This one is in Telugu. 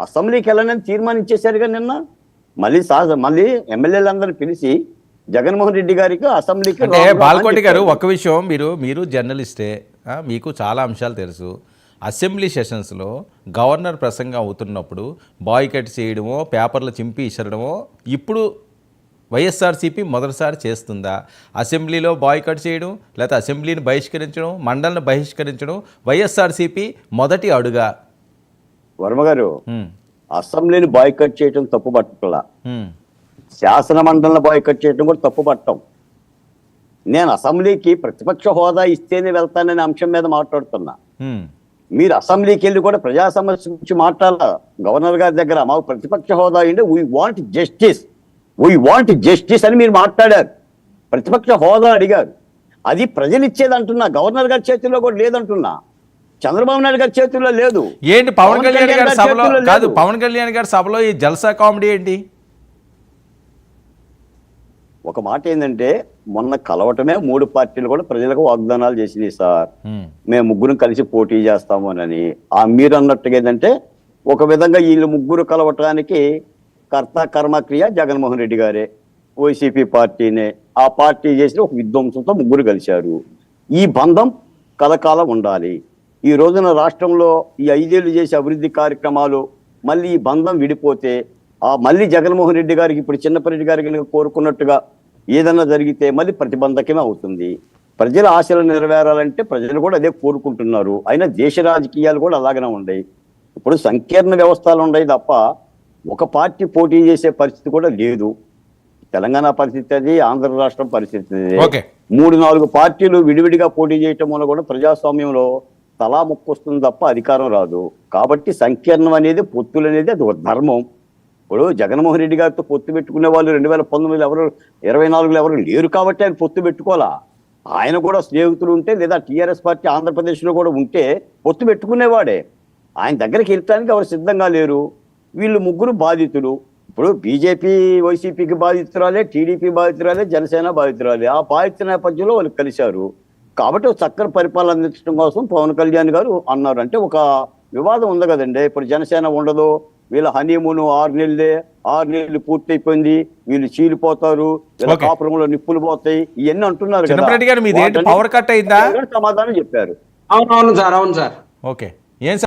అసెంబ్లీకి వెళ్ళనని తీర్మానించేశారుగా నిన్న. మళ్ళీ ఎమ్మెల్యేలందరినీ పిలిచి జగన్మోహన్ రెడ్డి గారికి అసెంబ్లీకి అంటే బాలకోటి గారు ఒక్క విషయం, మీరు జర్నలిస్టే, మీకు చాలా అంశాలు తెలుసు. అసెంబ్లీ సెషన్స్లో గవర్నర్ ప్రసంగం అవుతున్నప్పుడు బాయ్కట్ చేయడమో, పేపర్లు చింపి ఇసరడమో ఇప్పుడు వైఎస్ఆర్సీపీ మొదటిసారి చేస్తుందా? అసెంబ్లీలో బాయ్కట్ చేయడం, లేకపోతే అసెంబ్లీని బహిష్కరించడం, మండలిని బహిష్కరించడం వైఎస్ఆర్సీపీ మొదటి అడుగా? వర్మ గారు, అసెంబ్లీని బాయ్కట్ చేయడం తప్పు పట్టట్లా, శాసన మండలిని బాయ్కట్ చేయడం కూడా తప్పు పట్టం. నేను అసెంబ్లీకి ప్రతిపక్ష హోదా ఇస్తేనే వెళ్తాననే అంశం మీద మాట్లాడుతున్నా. మీరు అసెంబ్లీకి వెళ్ళి కూడా ప్రజా సమస్య గురించి మాట్లాడాల. గవర్నర్ గారి దగ్గర మాకు ప్రతిపక్ష హోదా అయింది, వీ వాంట్ జస్టిస్ అని మీరు మాట్లాడారు. ప్రతిపక్ష హోదా అడిగారు. అది ప్రజలు ఇచ్చేది అంటున్నా, గవర్నర్ గారి చేతుల్లో కూడా లేదంటున్నా, చంద్రబాబు నాయుడు గారి చేతుల్లో లేదు. ఏంటి పవన్ కళ్యాణ్ గారి సభలో కాదు, పవన్ కళ్యాణ్ గారి సభలో ఈ జల్సా కామెడీ ఏంటి? ఒక మాట ఏంటంటే, మొన్న కలవటమే 3 పార్టీలు కూడా ప్రజలకు వాగ్దానాలు చేసినాయి సార్, మేము ముగ్గురం కలిసి పోటీ చేస్తాము అని. మీరు అన్నట్టుగా ఏంటంటే, ఒక విధంగా వీళ్ళు ముగ్గురు కలవటానికి కర్త కర్మక్రియ జగన్మోహన్ రెడ్డి గారే, వైసీపీ పార్టీనే. ఆ పార్టీ చేసిన ఒక విధ్వంసంతో ముగ్గురు కలిశారు. ఈ బంధం కలకాలం ఉండాలి. ఈ రోజున రాష్ట్రంలో ఈ 5 ఏళ్ళు చేసే అభివృద్ధి కార్యక్రమాలు మళ్ళీ ఈ బంధం విడిపోతే, మళ్ళీ జగన్మోహన్ రెడ్డి గారికి ఇప్పుడు చిన్నపరెడ్డి గారికి కోరుకున్నట్టుగా ఏదన్నా జరిగితే మళ్ళీ ప్రతిబంధకమే అవుతుంది. ప్రజల ఆశలు నెరవేరాలంటే ప్రజలు కూడా అదే కోరుకుంటున్నారు. అయినా దేశ రాజకీయాలు కూడా అలాగనే ఉన్నాయి. ఇప్పుడు సంకీర్ణ వ్యవస్థలు ఉన్నాయి తప్ప ఒక పార్టీ పోటీ చేసే పరిస్థితి కూడా లేదు. తెలంగాణ పరిస్థితి అది, ఆంధ్ర రాష్ట్రం పరిస్థితి అది. 3-4 పార్టీలు విడివిడిగా పోటీ చేయటం వల్ల కూడా ప్రజాస్వామ్యంలో తలా మొక్కొస్తుంది తప్ప అధికారం రాదు. కాబట్టి సంకీర్ణం అనేది, పొత్తులు అనేది అది ఒక ధర్మం. ఇప్పుడు జగన్మోహన్ రెడ్డి గారితో పొత్తు పెట్టుకునే వాళ్ళు 2019 ఎవరు, 24లో ఎవరు లేరు కాబట్టి ఆయన పొత్తు పెట్టుకోవాలా. ఆయన కూడా స్నేహితులు ఉంటే, లేదా టీఆర్ఎస్ పార్టీ ఆంధ్రప్రదేశ్లో కూడా ఉంటే పొత్తు పెట్టుకునేవాడే. ఆయన దగ్గరికి వెళ్ళటానికి ఎవరు సిద్ధంగా లేరు. వీళ్ళు ముగ్గురు బాధితులు. ఇప్పుడు బీజేపీ వైసీపీకి బాధితురాలే, టీడీపీ బాధితురాలే, జనసేన బాధితురాలే. ఆ బాధిత నేపథ్యంలో వాళ్ళు కలిశారు. కాబట్టి ఒక చక్కని పరిపాలన అందించడం కోసం పవన్ కళ్యాణ్ గారు అన్నారు. అంటే ఒక వివాదం ఉంది కదండి. ఇప్పుడు జనసేన ఉండదు, వీళ్ళ హనీమూన్ 6 నెలలు పూర్తయిపోయింది, వీళ్ళు చీలిపోతారు, వీళ్ళ కాపురంలో నిప్పులు పోతాయి, ఇవన్నీ అంటున్నారు కదా. పవర్ కట్ అయిందా? సమాధానం చెప్పారు. అవును సార్. ఓకే. ఏం